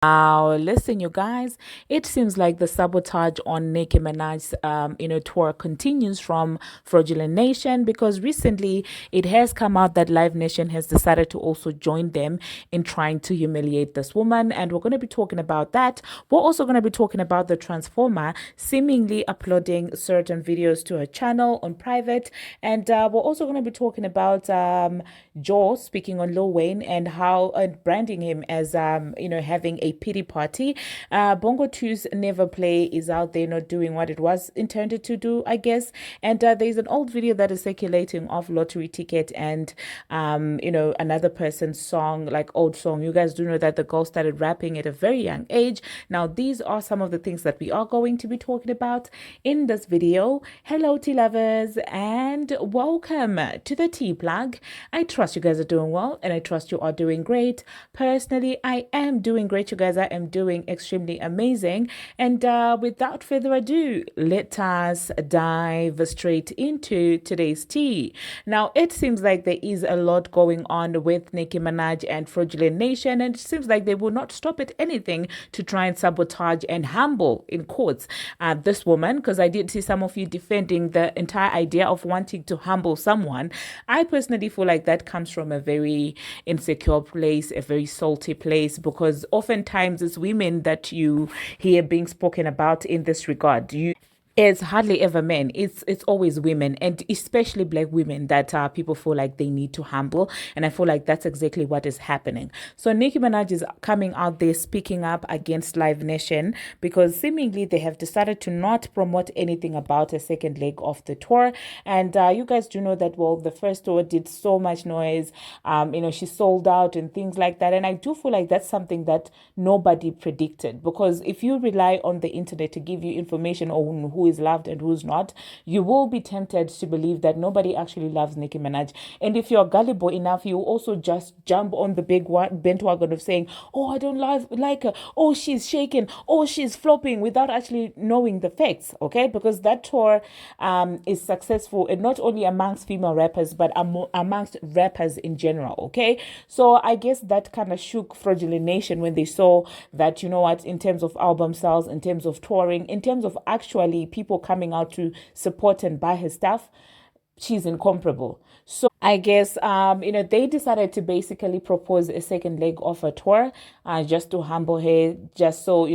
Now, listen, you guys, it seems like the sabotage on Nicki Minaj's, tour continues from Fraudulent Nation because recently it has come out that Live Nation has decided to also join them in trying to humiliate this woman. And we're going to be talking about that. We're also going to be talking about the Transformer seemingly uploading certain videos to her channel on private. And we're also going to be talking about Joe speaking on Lil Wayne and how branding him as, having a pity party. Bongo 2's Never Play is out there not doing what it was intended to do, I guess. And there's an old video that is circulating of Lottery Ticket and, another person's song, like old song. You guys do know that the girl started rapping at a very young age. Now, these are some of the things that we are going to be talking about in this video. Hello, tea lovers, and welcome to the tea plug. I trust you guys are doing well, and I trust you are doing great. Personally, I am doing great, you guys. I am doing extremely amazing. And without further ado, let us dive straight into today's tea. Now, it seems like there is a lot going on with Nicki Minaj and Fraudulent Nation, and it seems like they will not stop at anything to try and sabotage and humble, in quotes, this woman, because I did see some of you defending the entire idea of wanting to humble someone. I personally feel like that comes from a very insecure place, a very salty place, because oftentimes it's women that you hear being spoken about in this regard. It's hardly ever men. It's always women, and especially black women that people feel like they need to humble. And I feel like that's exactly what is happening. So Nicki Minaj is coming out there speaking up against Live Nation because seemingly they have decided to not promote anything about a second leg of the tour. And you guys do know that, well, the first tour did so much noise. She sold out and things like that. And I do feel like that's something that nobody predicted, because if you rely on the internet to give you information on who is loved and who's not, you will be tempted to believe that nobody actually loves Nicki Minaj. And if you're gullible enough, you also just jump on the big bandwagon of saying, oh, I don't like her, oh, she's shaking, oh, she's flopping, without actually knowing the facts, okay? Because that tour is successful, and not only amongst female rappers, but amongst rappers in general, okay? So I guess that kind of shook Fraudulent Nation when they saw that, you know what, in terms of album sales, in terms of touring, in terms of actually people coming out to support and buy her stuff, she's incomparable. So I guess, they decided to basically propose a second leg of a tour just to humble her, just so,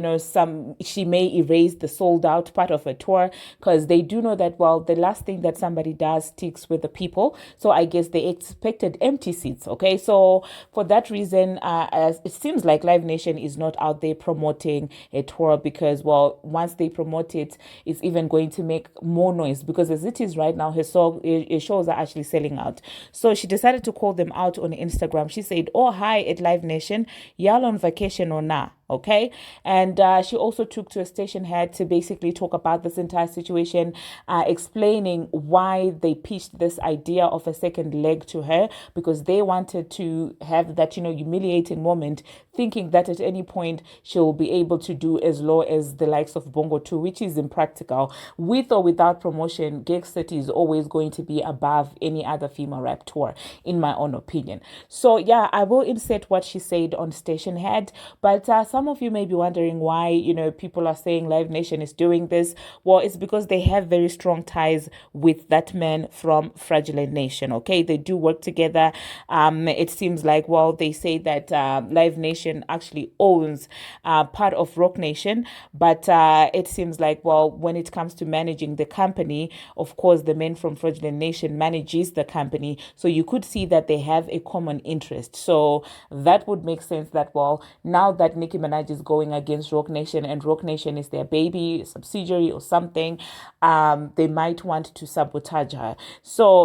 she may erase the sold out part of a tour, because they do know that, well, the last thing that somebody does sticks with the people. So I guess they expected empty seats, okay? So for that reason, it seems like Live Nation is not out there promoting a tour because, well, once they promote it, it's even going to make more noise, because as it is right now, her shows are actually selling out. So she decided to call them out on Instagram. She said, oh, hi at Live Nation, y'all on vacation or nah? Okay. And she also took to a station head to basically talk about this entire situation, explaining why they pitched this idea of a second leg to her, because they wanted to have that, humiliating moment, thinking that at any point she'll be able to do as low as the likes of Bongo 2, which is impractical. With or without promotion, Gig City is always going to be above any other female rap tour, in my own opinion. So yeah, I will insert what she said on Station Head, but some of you may be wondering why, people are saying Live Nation is doing this. Well, it's because they have very strong ties with that man from Fraudulent Nation, okay? They do work together. It seems like, well, they say that Live Nation actually owns part of Rock Nation, but it seems like, well, when it comes to managing the company, of course, the man from Fraudulent Nation manages the company. So you could see that they have a common interest. So that would make sense that, well, now that Nicki Minaj is going against Rock Nation, and Rock Nation is their baby subsidiary or something, they might want to sabotage her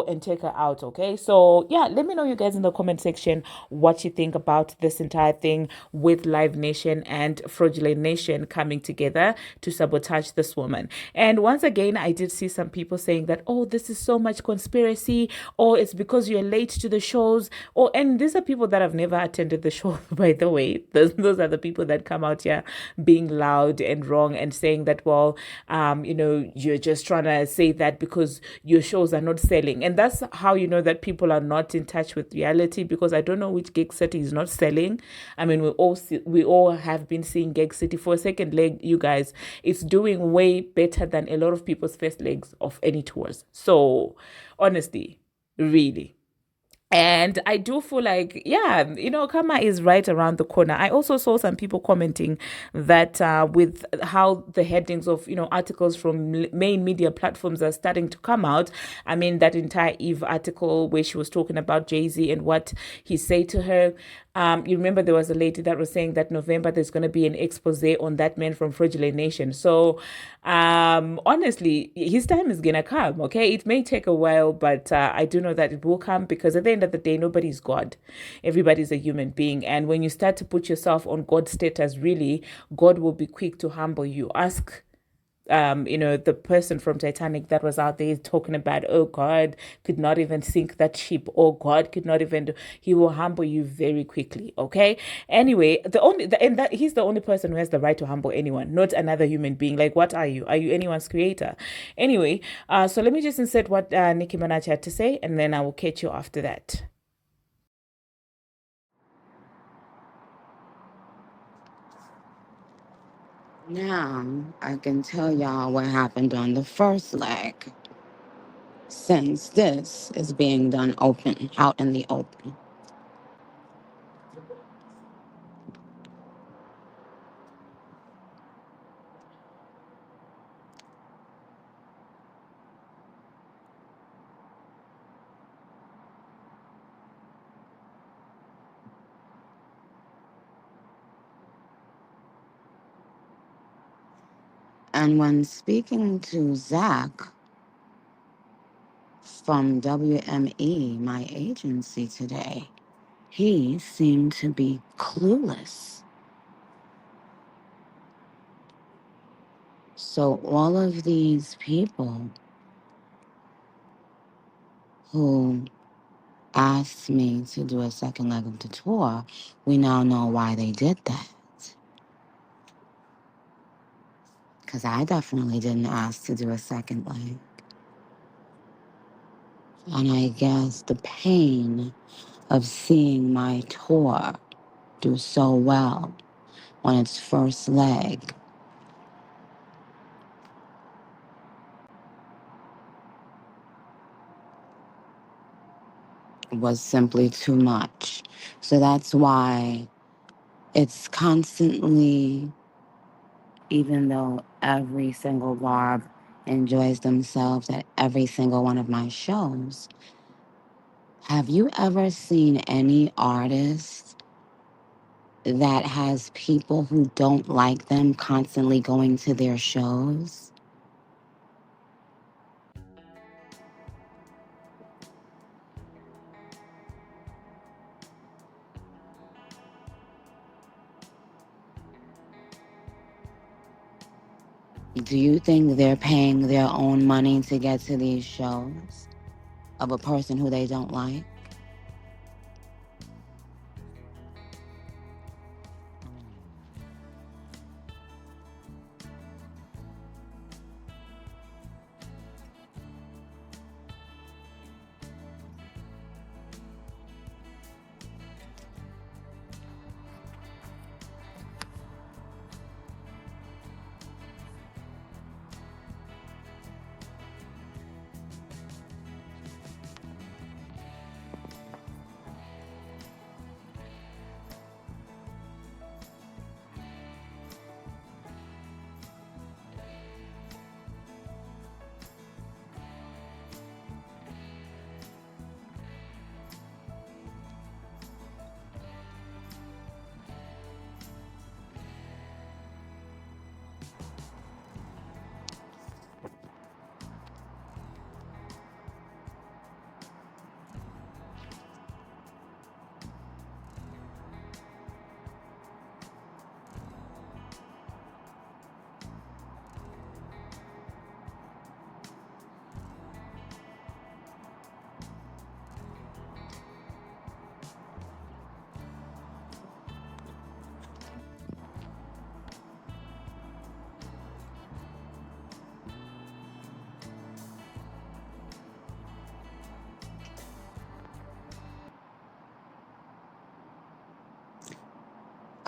and take her out, okay? So yeah, let me know, you guys, in the comment section what you think about this entire thing with Live Nation and Fraudulent Nation coming together to sabotage this woman. And once again, I did see some people saying that, oh, this is so much conspiracy, or it's because you're late to the shows, and these are people that have never attended the show, by the way. Those are the people that come out here being loud and wrong and saying that, well, you're just trying to say that because your shows are not selling. And that's how you know that people are not in touch with reality, because I don't know which Gig City is not selling. I mean, we all have been seeing Gig City for a second leg, you guys. It's doing way better than a lot of people's first legs of any tours. So honestly, really. And I do feel like, yeah, karma is right around the corner. I also saw some people commenting that with how the headings of, articles from main media platforms are starting to come out. I mean, that entire Eve article where she was talking about Jay-Z and what he said to her. You remember there was a lady that was saying that November there's going to be an expose on that man from Fraudulent Nation. So honestly, his time is going to come, okay? It may take a while, but I do know that it will come, because at the end of the day, nobody's God. Everybody's a human being. And when you start to put yourself on God's status, really, God will be quick to humble you. Ask the person from Titanic that was out there talking about, oh, God could not even sink that ship. Oh, God could not even he will humble you very quickly. Okay. Anyway, he's the only person who has the right to humble anyone, not another human being. Like, what are you? Are you anyone's creator? Anyway, so let me just insert what Nicki Minaj had to say, and then I will catch you after that. Now, I can tell y'all what happened on the first leg, since this is being done out in the open. And when speaking to Zach from WME, my agency today, he seemed to be clueless. So all of these people who asked me to do a second leg of the tour, we now know why they did that. Because I definitely didn't ask to do a second leg. And I guess the pain of seeing my tour do so well on its first leg was simply too much. So that's why it's constantly, even though every single Barb enjoys themselves at every single one of my shows, have you ever seen any artist that has people who don't like them constantly going to their shows? Do you think they're paying their own money to get to these shows of a person who they don't like?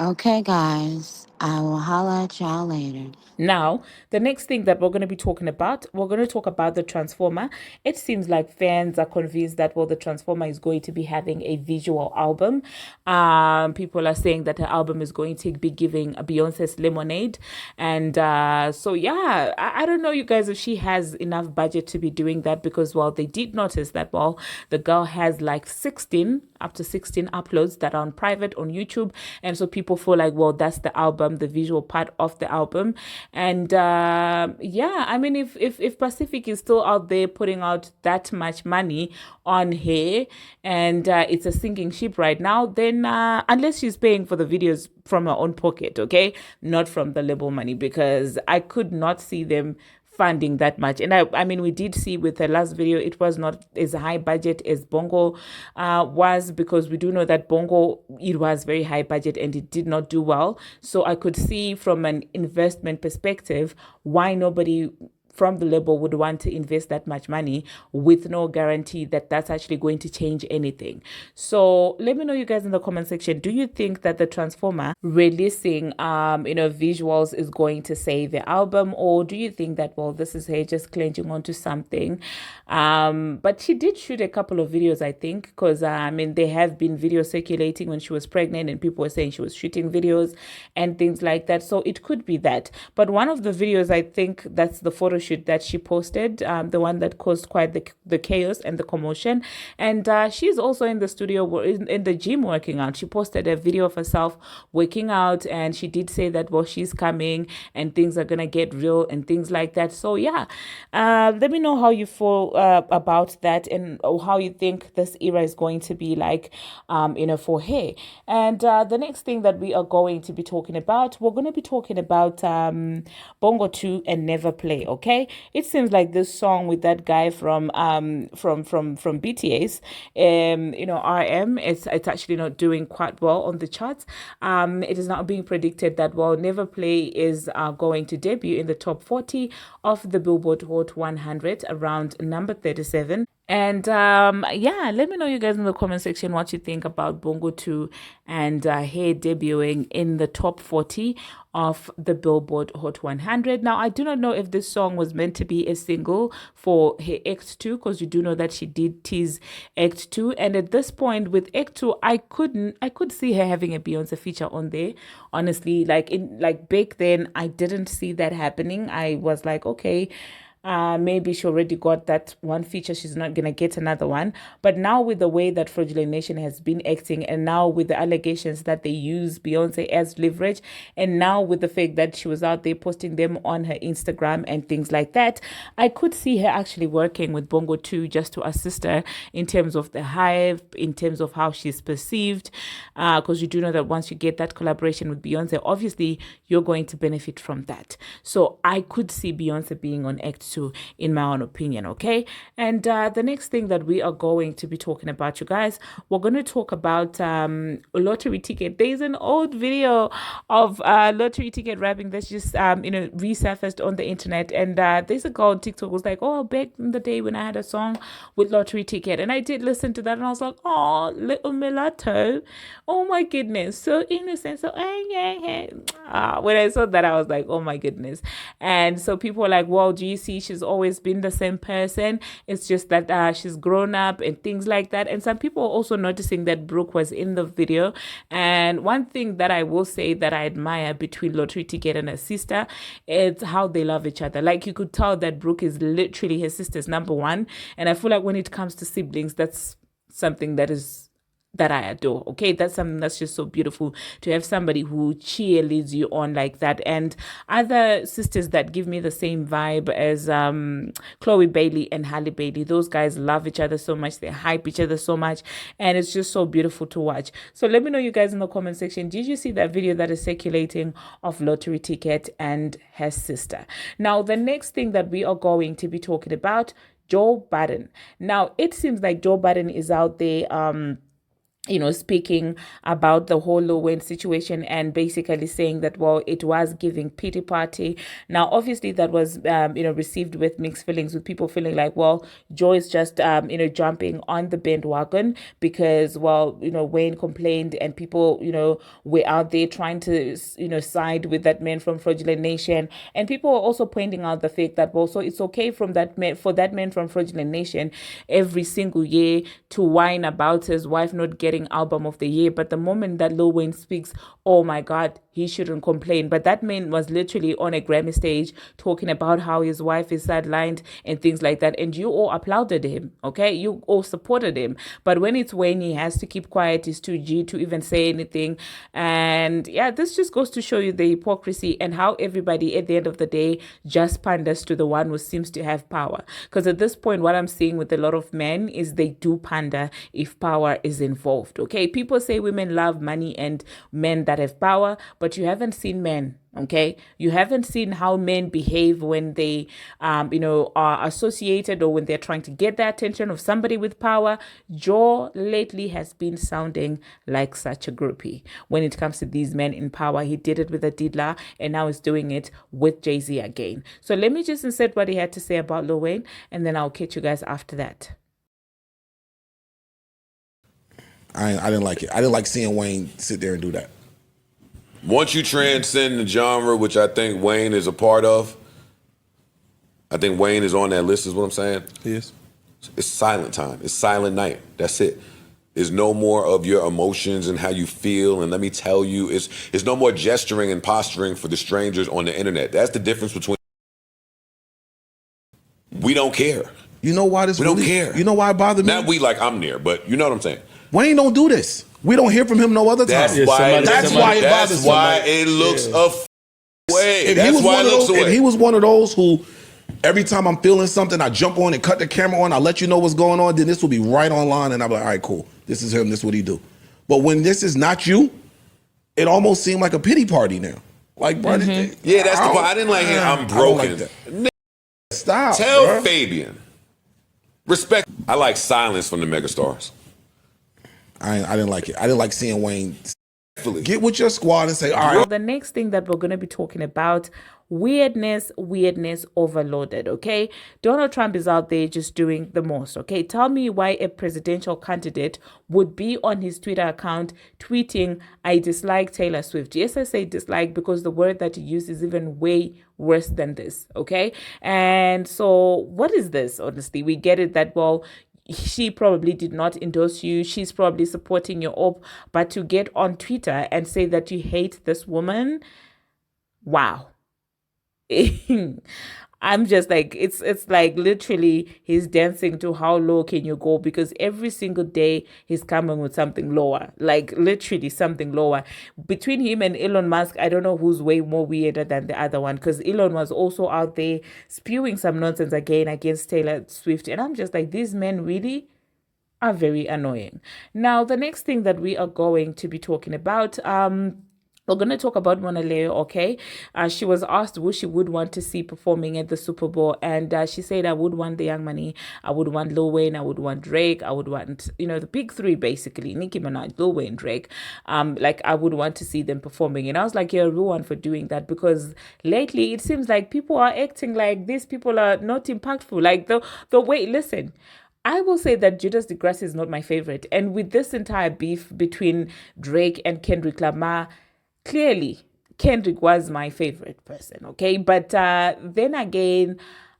Okay, guys. I will holla at y'all later. Now, the next thing that we're going to be talking about, we're going to talk about the Transformer. It seems like fans are convinced that, well, the Transformer is going to be having a visual album. People are saying that the album is going to be giving Beyonce's Lemonade. And so, yeah, I don't know, you guys, if she has enough budget to be doing that because, well, they did notice that, well, the girl has like 16, up to 16 uploads that are on private on YouTube. And so people feel like, well, that's the album, the visual part of the album. And yeah, I mean, if Pacific is still out there putting out that much money on her, and it's a sinking ship right now, then unless she's paying for the videos from her own pocket, okay, not from the label money, because I could not see them funding that much. And I mean, we did see with the last video, it was not as high budget as Bongo was, because we do know that Bongo, it was very high budget and it did not do well. So I could see from an investment perspective why nobody from the label would want to invest that much money with no guarantee that that's actually going to change anything. So let me know, you guys, in the comment section, do you think that the Transformer releasing visuals is going to save the album, or do you think that, well, this is her just clenching onto something? But she did shoot a couple of videos, I think, because I mean, there have been videos circulating when she was pregnant and people were saying she was shooting videos and things like that. So it could be that. But one of the videos, I think that's the photo shoot that she posted, the one that caused quite the chaos and the commotion. And she's also in the studio, in the gym working out. She posted a video of herself working out, and she did say that, well, she's coming and things are gonna get real and things like that. So yeah, let me know how you feel about that, and how you think this era is going to be like, for her. And the next thing that we are going to be talking about, we're going to be talking about Bongo 2 and Never Play. Okay, it seems like this song with that guy from BTS, RM, it's actually not doing quite well on the charts. It is now being predicted that, well, Never Play is going to debut in the top 40 of the Billboard Hot 100 around number 37. And yeah, let me know, you guys, in the comment section, what you think about Bongo 2 and her debuting in the top 40 of the Billboard Hot 100. Now, I do not know if this song was meant to be a single for her Act 2, because you do know that she did tease Act 2. And at this point with Act 2, I could see her having a Beyonce feature on there. Honestly, like back then, I didn't see that happening. I was like, okay, maybe she already got that one feature, she's not gonna get another one. But now with the way that Fraudulent Nation has been acting, and now with the allegations that they use Beyonce as leverage, and now with the fact that she was out there posting them on her Instagram and things like that, I could see her actually working with Bongo 2 just to assist her in terms of the hype, in terms of how she's perceived, because you do know that once you get that collaboration with Beyonce, obviously you're going to benefit from that. So I could see Beyonce being on Act 2, in my own opinion. Okay, and the next thing that we are going to be talking about, you guys, we're going to talk about lottery ticket. There's an old video of lottery ticket rapping that's just resurfaced on the internet, and there's a girl on TikTok who was like, oh, back in the day when I had a song with lottery ticket, and I did listen to that, and I was like, oh, little Latto, oh my goodness, so innocent, so when I saw that, I was like, oh my goodness. And so people were like, well, do you see, she's always been the same person, it's just that she's grown up and things like that. And some people are also noticing that Brooke was in the video. And one thing that I will say that I admire between Lottery Ticket and her sister is how they love each other. Like, you could tell that Brooke is literally her sister's number one, and I feel like when it comes to siblings, that's something that I adore. Okay, that's something that's just so beautiful, to have somebody who cheerleads you on like that. And other sisters that give me the same vibe as Chloe Bailey and Halle Bailey, those guys love each other so much, they hype each other so much, and it's just so beautiful to watch. So let me know, you guys, in the comment section, did you see that video that is circulating of Lottery Ticket and her sister? Now, the next thing that we are going to be talking about, Joe Budden. Now, it seems like Joe Budden is out there speaking about the whole Lil Wayne situation and basically saying that, well, it was giving pity party. Now, obviously, that was, received with mixed feelings, with people feeling like, well, Joy is just, jumping on the bandwagon because, well, Wayne complained and people, were out there trying to, side with that man from Fraudulent Nation. And people are also pointing out the fact that, well, so it's okay for that man from Fraudulent Nation every single year to whine about his wife not getting album of the year, but the moment that Lil Wayne speaks, oh my God, he shouldn't complain. But that man was literally on a Grammy stage talking about how his wife is sidelined and things like that, and you all applauded him, okay? You all supported him. But when it's Wayne, he has to keep quiet. He's too G to even say anything. And yeah, this just goes to show you the hypocrisy and how everybody at the end of the day just panders to the one who seems to have power. Because at this point, what I'm seeing with a lot of men is they do pander if power is involved. Okay, people say women love money and men that have power, but you haven't seen men. Okay, you haven't seen how men behave when they, are associated or when they're trying to get the attention of somebody with power. Joe lately has been sounding like such a groupie when it comes to these men in power. He did it with Adidla, and now he's doing it with Jay-Z again. So let me just insert what he had to say about Lil Wayne, and then I'll catch you guys after that. I didn't like it. I didn't like seeing Wayne sit there and do that. Once you transcend the genre, which I think Wayne is a part of, I think Wayne is on that list, is what I'm saying. Yes. It's silent time. It's silent night. That's it. There's no more of your emotions and how you feel. And let me tell you, it's no more gesturing and posturing for the strangers on the internet. That's the difference between. We don't care. You know why this? We don't care. You know why it bothered me? Not we like I'm near, but you know what I'm saying. Wayne don't do this. We don't hear from him no other time. That's why. That's why it bothers That's why it looks away. That's why it looks away. If he was one of those who, every time I'm feeling something, I jump on and cut the camera on, I let you know what's going on, then this will be right online, and I'm like, all right, cool. This is him. This is what he do. But when this is not you, it almost seemed like a pity party now. Like, bro, yeah, that's the part. I didn't like it. I'm broken. Like stop. Tell bro. Fabian. Respect. I like silence from the megastars. I didn't like it. I didn't like seeing Wayne get with your squad and say, all right. Well, the next thing that we're going to be talking about, weirdness overloaded, okay? Donald Trump is out there just doing the most, okay? Tell me why a presidential candidate would be on his Twitter account tweeting, I dislike Taylor Swift. Yes, I say dislike because the word that he used is even way worse than this, okay? And so what is this, honestly? We get it that, well, she probably did not endorse you. She's probably supporting your op. But to get on Twitter and say that you hate this woman, wow. I'm just like, it's like literally he's dancing to how low can you go, because every single day he's coming with something lower, like literally something lower. Between him and Elon Musk, I don't know who's way more weirder than the other one, because Elon was also out there spewing some nonsense again against Taylor Swift. And I'm just like, these men really are very annoying. Now, the next thing that we are going to be talking about, we're going to talk about Monaleo, okay? She was asked who she would want to see performing at the Super Bowl, and she said, I would want the Young Money, I would want Lil Wayne, I would want Drake, I would want, the big three, basically, Nicki Minaj, Lil Wayne, Drake. Like, I would want to see them performing. And I was like, you're a real one for doing that, because lately it seems like people are acting like these people are not impactful. Like, the way, listen, I will say that Judas DeGrasse is not my favorite. And with this entire beef between Drake and Kendrick Lamar, clearly Kendrick was my favorite person, okay? But then again,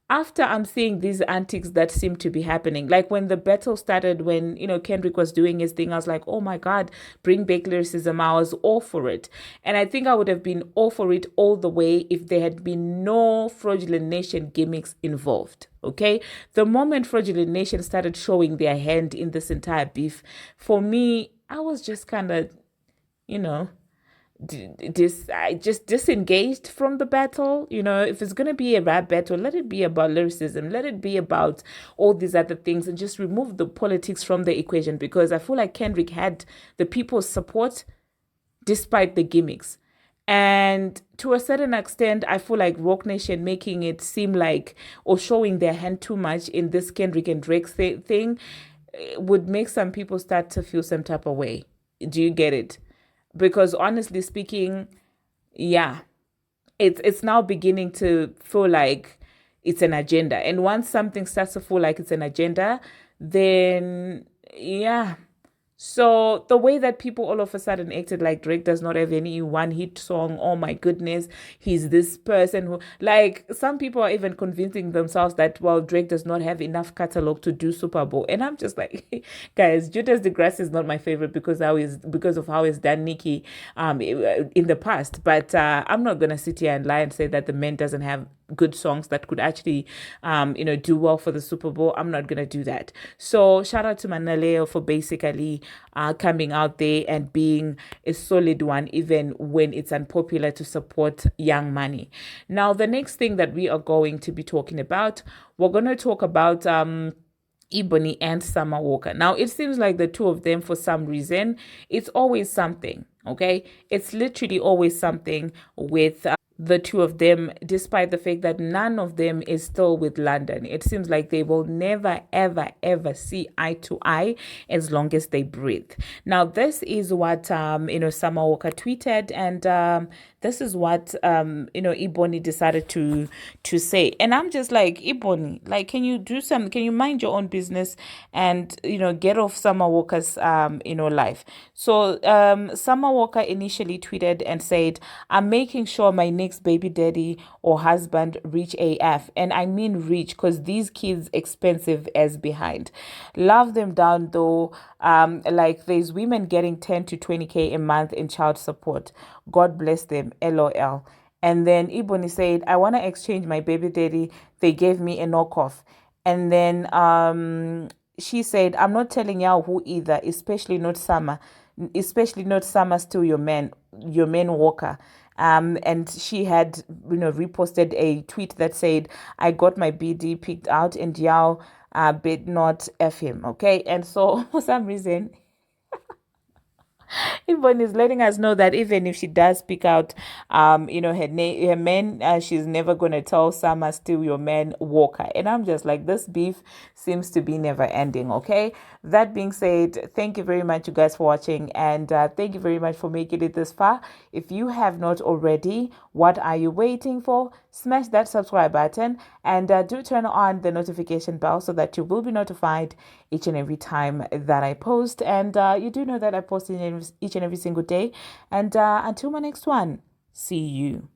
after I'm seeing these antics that seem to be happening, like when the battle started, when, Kendrick was doing his thing, I was like, oh my God, bring back lyricism. I was all for it. And I think I would have been all for it all the way if there had been no Fraudulent Nation gimmicks involved, okay? The moment Fraudulent Nation started showing their hand in this entire beef, for me, I was just kind of, I just disengaged from the battle. If it's going to be a rap battle, let it be about lyricism, let it be about all these other things, and just remove the politics from the equation, because I feel like Kendrick had the people's support despite the gimmicks. And to a certain extent, I feel like Rock Nation making it seem like, or showing their hand too much in this Kendrick and Drake thing, would make some people start to feel some type of way. Do you get it? Because honestly speaking, yeah, it's now beginning to feel like it's an agenda. And once something starts to feel like it's an agenda, then yeah. So the way that people all of a sudden acted like Drake does not have any one hit song, oh my goodness, he's this person who, like, some people are even convincing themselves that, well, Drake does not have enough catalog to do Super Bowl. And I'm just like, guys, Judas the Grass is not my favorite because of how he's done Nicki in the past. But I'm not gonna sit here and lie and say that the man doesn't have good songs that could actually do well for the Super Bowl. I'm not gonna do that. So shout out to Monaleo for basically coming out there and being a solid one, even when it's unpopular to support Young Money. Now, the next thing that we are going to be talking about, we're going to talk about Ebony and Summer Walker. Now, it seems like the two of them, for some reason, it's always something, okay? It's literally always something with the two of them, despite the fact that none of them is still with London. It seems like they will never, ever, ever see eye to eye as long as they breathe. Now, this is what, Summer Walker tweeted, and this is what, Ebony decided to say. And I'm just like, Ebony, like, can you do something? Can you mind your own business and, get off Summer Walker's, life? So, Summer Walker initially tweeted and said, I'm making sure my next baby daddy or husband reach AF. And I mean reach, because these kids expensive as behind. Love them down though. Like there's women getting 10 to 20K a month in child support. God bless them. LOL. And then Ebony said, I want to exchange my baby daddy. They gave me a knockoff. And then she said, I'm not telling y'all who either, especially not Summer still your man Walker. And she had reposted a tweet that said, I got my BD picked out and y'all bid not F him. Okay. And so for some reason Yvonne is letting us know that even if she does speak out, her man, she's never gonna tell Summer still your man Walker. And I'm just like, this beef seems to be never ending. Okay. That being said, thank you very much, you guys, for watching, and thank you very much for making it this far. If you have not already, what are you waiting for? Smash that subscribe button and do turn on the notification bell so that you will be notified each and every time that I post. And you do know that I post each and every single day. And until my next one, see you.